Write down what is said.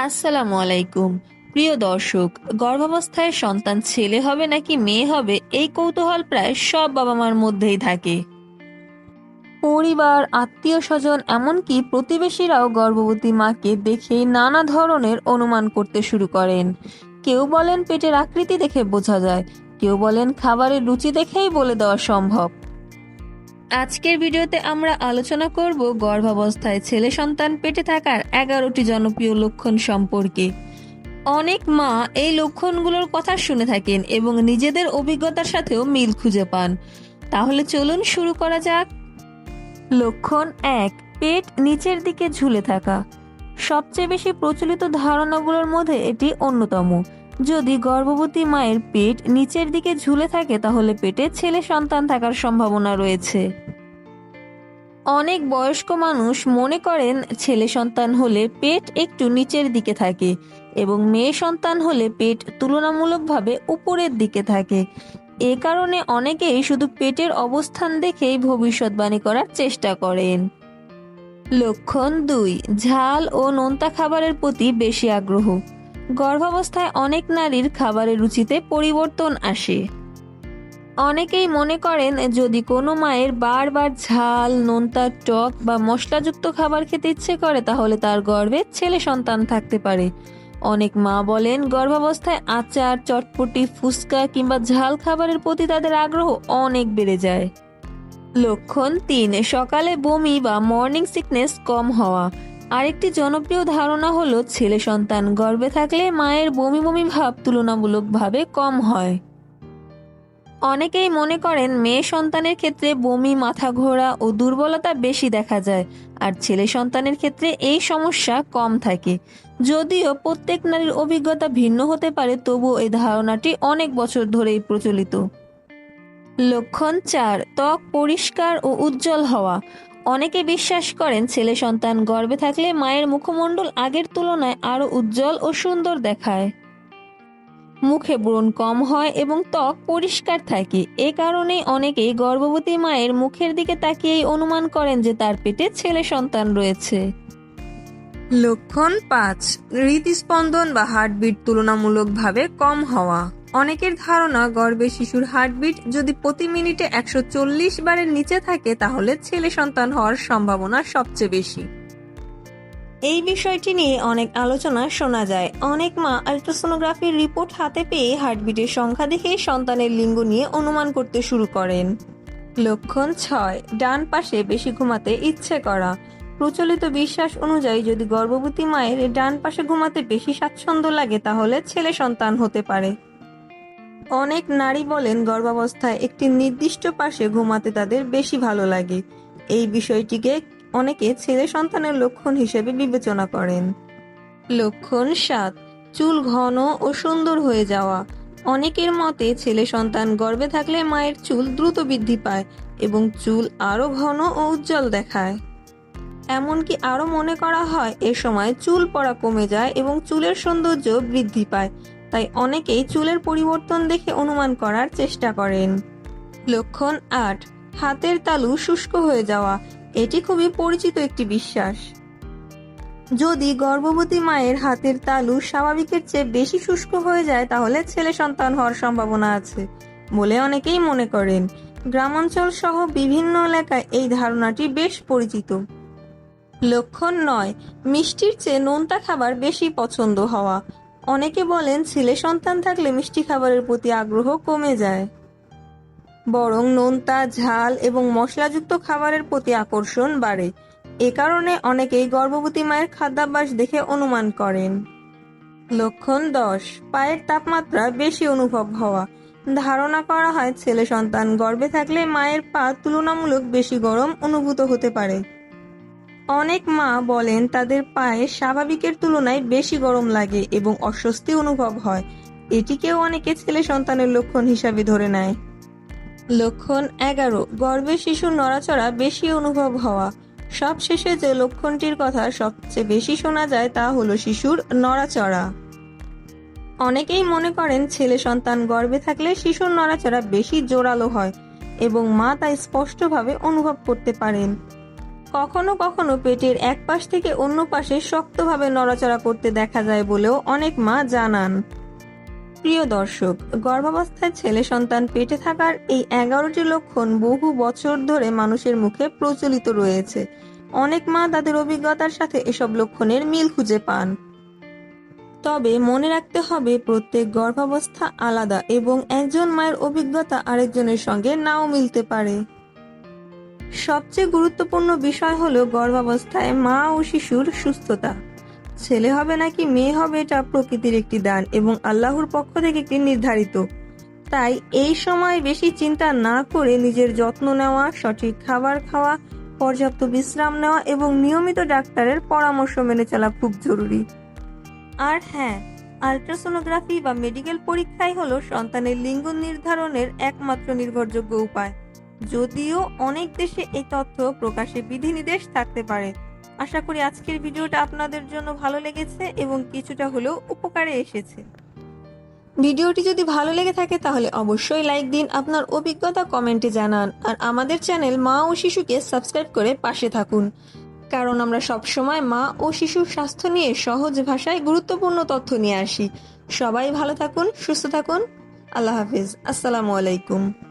আসসালামু আলাইকুম। প্রিয় দর্শক, গর্ভাবস্থায় সন্তান ছেলে হবে নাকি মেয়ে হবে এই কৌতূহল প্রায় সব বাবা মার মধ্যেই থাকে। পরিবার, আত্মীয় স্বজন, এমনকি প্রতিবেশীরাও গর্ভবতী মাকে দেখেই নানা ধরনের অনুমান করতে শুরু করেন। কেউ বলেন পেটের আকৃতি দেখে বোঝা যায়, কেউ বলেন খাবারের রুচি দেখেই বলে দেওয়া সম্ভব। আজকের ভিডিওতে আমরা আলোচনা করব গর্ভাবস্থায় ছেলে সন্তান পেটে থাকার 11টি জনপ্রিয় লক্ষণ সম্পর্কে। অনেক মা এই লক্ষণগুলোর কথা শুনে থাকেন এবং নিজেদের অভিজ্ঞতার সাথেও মিল খুঁজে পান। তাহলে চলুন শুরু করা যাক। লক্ষণ 1, পেট নিচের দিকে ঝুলে থাকা। সবচেয়ে বেশি প্রচলিত ধারণাগুলোর মধ্যে এটি অন্যতম। যদি গর্ভবতী মায়ের পেট নিচের দিকে ঝুলে থাকে তাহলে পেটে ছেলে সন্তান থাকার সম্ভাবনা রয়েছে। অনেক বয়স্ক মানুষ মনে করেন ছেলে সন্তান হলে পেট একটু নিচের দিকে থাকে এবং মেয়ে সন্তান হলে পেট তুলনামূলকভাবে উপরের দিকে থাকে। এ কারণে অনেকেই শুধু পেটের অবস্থান দেখেই ভবিষ্যৎবাণী করার চেষ্টা করেন। লক্ষণ 2, ঝাল ও নোনতা খাবারের প্রতি বেশি আগ্রহ। গর্ভাবস্থায় অনেক নারীর খাবারের রুচিতে পরিবর্তন আসে। অনেকেই মনে করেন যদি কোনো মায়ের বারবার ঝাল, নোনতা, টক বা মশলাযুক্ত খাবার খেতে ইচ্ছে করে তাহলে তার গর্ভে ছেলে সন্তান থাকতে পারে। অনেক মা বলেন গর্ভাবস্থায় আচার, চটপটি, ফুচকা কিংবা ঝাল খাবারের প্রতি তাদের আগ্রহ অনেক বেড়ে যায়। লক্ষণ 3, সকালে বমি বা মর্নিং সিকনেস কম হওয়া। আরেকটি জনপ্রিয় ধারণা হলো ছেলে সন্তান গর্ভে থাকলে মায়ের বমি বমি ভাব তুলনামূলকভাবে কম হয়। অনেকেই মনে করেন মেয়ে সন্তানের ক্ষেত্রে বমি, মাথা ঘোরা ও দুর্বলতা বেশি দেখা যায়, আর ছেলে সন্তানের ক্ষেত্রে এই সমস্যা কম থাকে। যদিও প্রত্যেক নারীর অভিজ্ঞতা ভিন্ন হতে পারে, তবুও এই ধারণাটি অনেক বছর ধরেই প্রচলিত। লক্ষণ 4, ত্বক পরিষ্কার ও উজ্জ্বল হওয়া। অনেকে বিশ্বাস করেন ছেলে সন্তান গর্ভে থাকলে মায়ের মুখমণ্ডল আগের তুলনায় আরো উজ্জ্বল ও সুন্দর দেখায়। মুখে ব্রণ কম হয় এবং ত্বক পরিষ্কার থাকে। এ কারণেই অনেকেই গর্ভবতী মায়ের মুখের দিকে তাকিয়েই অনুমান করেন যে তার পেটে ছেলে সন্তান রয়েছে। লক্ষণ 5, হৃদস্পন্দন বা হার্টবিট তুলনামূলকভাবে কম হওয়া। অনেকের ধারণা গর্ভে শিশুর হার্টবিট যদি প্রতি মিনিটে 140 বারের নিচে থাকে তাহলে ছেলে সন্তান হওয়ার সম্ভাবনা সবচেয়ে বেশি। এই বিষয়টি নিয়ে অনেক আলোচনা শোনা যায়। অনেক মা আল্ট্রাসোনোগ্রাফির রিপোর্ট হাতে পেয়ে হার্টবিটের সংখ্যা দেখে সন্তানের লিঙ্গ নিয়ে অনুমান করতে শুরু করেন। লক্ষণ 6, ডান পাশে বেশি ঘুমাতে ইচ্ছে করা। প্রচলিত বিশ্বাস অনুযায়ী যদি গর্ভবতী মায়ের ডান পাশে ঘুমাতে বেশি স্বাচ্ছন্দ্য লাগে তাহলে ছেলে সন্তান হতে পারে। অনেক নারী বলেন গর্ভাবস্থায় একটি নির্দিষ্ট পাশে ঘুমাতে তাদের বেশি ভালো লাগে। এই বিষয়টিকে অনেকে ছেলে সন্তানের লক্ষণ হিসেবে বিবেচনা করেন। লক্ষণ 7, চুল ঘন ও সুন্দর হয়ে যাওয়া। অনেকের মতে ছেলে সন্তান গর্ভে থাকলে মায়ের চুল দ্রুত বৃদ্ধি পায় এবং চুল আরো ঘন ও উজ্জ্বল দেখায়। এমনকি আরো মনে করা হয় এ সময় চুল পড়া কমে যায় এবং চুলের সৌন্দর্য বৃদ্ধি পায়। তাই অনেকেই চুলের পরিবর্তন দেখে অনুমান করার চেষ্টা করেন। লক্ষণ 8, হাতের তালু শুষ্ক হয়ে যাওয়া। এটি খুবই পরিচিত একটি বিশ্বাস। যদি গর্ভবতী মায়ের হাতের তালু স্বাভাবিকের চেয়ে বেশি শুষ্ক হয়ে যায় তাহলে ছেলে সন্তান হওয়ার সম্ভাবনা আছে বলে অনেকেই মনে করেন। গ্রামাঞ্চল সহ বিভিন্ন এলাকায় এই ধারণাটি বেশ পরিচিত। লক্ষণ 9, মিষ্টির চেয়ে নোনতা খাবার বেশি পছন্দ হওয়া। অনেকে বলেন ছেলে সন্তান থাকলে মিষ্টি খাবারের প্রতি আগ্রহ কমে যায়, বরং নোনতা, ঝাল এবং মশলাযুক্ত খাবারের প্রতি আকর্ষণ বাড়ে। এ কারণে অনেকেই গর্ভবতী মায়ের খাদ্যাভ্যাস দেখে অনুমান করেন। লক্ষণ 10, পায়ের তাপমাত্রা বেশি অনুভব হওয়া। ধারণা করা হয় ছেলে সন্তান গর্ভে থাকলে মায়ের পা তুলনামূলক বেশি গরম অনুভূত হতে পারে। অনেক মা বলেন তাদের পায়ে স্বাভাবিকের তুলনায় বেশি গরম লাগে এবং অস্বস্তি অনুভব হয়। এটিকেও অনেকে ছেলে সন্তানের লক্ষণ হিসাবে ধরে নেয়। লক্ষণ 11, গর্ভে শিশুর নড়াচড়া বেশি অনুভব হওয়া। সবশেষে যে লক্ষণটির কথা সবচেয়ে বেশি শোনা যায় তা হলো শিশুর নড়াচড়া। অনেকেই মনে করেন ছেলে সন্তান গর্ভে থাকলে শিশুর নড়াচড়া বেশি জোরালো হয় এবং মা তা স্পষ্টভাবে অনুভব করতে পারেন। কখনো কখনো পেটের এক পাশ থেকে অন্য পাশে শক্তভাবে নড়াচড়া করতে দেখা যায় বলেও অনেক মা জানান। প্রিয় দর্শক, গর্ভাবস্থায় ছেলে সন্তান পেটে থাকার এই 11টি লক্ষণ বহু বছর ধরে মানুষের মুখে প্রচলিত রয়েছে। অনেক মা তাদের অভিজ্ঞতার সাথে এসব লক্ষণের মিল খুঁজে পান। তবে মনে রাখতে হবে, প্রত্যেক গর্ভাবস্থা আলাদা এবং একজন মায়ের অভিজ্ঞতা আরেকজনের সঙ্গে নাও মিলতে পারে। সবচেয়ে গুরুত্বপূর্ণ বিষয় হলো গর্ভাবস্থায় মা ও শিশুর সুস্থতা। ছেলে হবে নাকি মেয়ে হবে এটা প্রকৃতির একটি দান এবং আল্লাহর পক্ষ থেকে একটি নির্ধারিত। তাই এই সময় বেশি চিন্তা না করে নিজের যত্ন নেওয়া, সঠিক খাবার খাওয়া, পর্যাপ্ত বিশ্রাম নেওয়া এবং নিয়মিত ডাক্তারের পরামর্শ মেনে চলা খুব জরুরি। আর হ্যাঁ, আল্ট্রাসোনোগ্রাফি বা মেডিকেল পরীক্ষাই হলো সন্তানের লিঙ্গ নির্ধারণের একমাত্র নির্ভরযোগ্য উপায়। যদিও অনেক দেশে এই তথ্য প্রকাশে বিধিনিষেধ থাকতে পারে। আশা করি আজকের ভিডিওটা আপনাদের জন্য ভালো লেগেছে এবং কিছুটা হলেও উপকারে এসেছে। ভিডিওটি যদি ভালো লেগে থাকে তাহলে অবশ্যই লাইক দিন, আপনার অভিজ্ঞতা কমেন্টে জানান আর আমাদের চ্যানেল মা ও শিশুকে সাবস্ক্রাইব করে পাশে থাকুন, কারণ আমরা সবসময় মা ও শিশুর স্বাস্থ্য নিয়ে সহজ ভাষায় গুরুত্বপূর্ণ তথ্য নিয়ে আসি। সবাই ভালো থাকুন, সুস্থ থাকুন। আল্লাহ হাফিজ। আসসালামু আলাইকুম।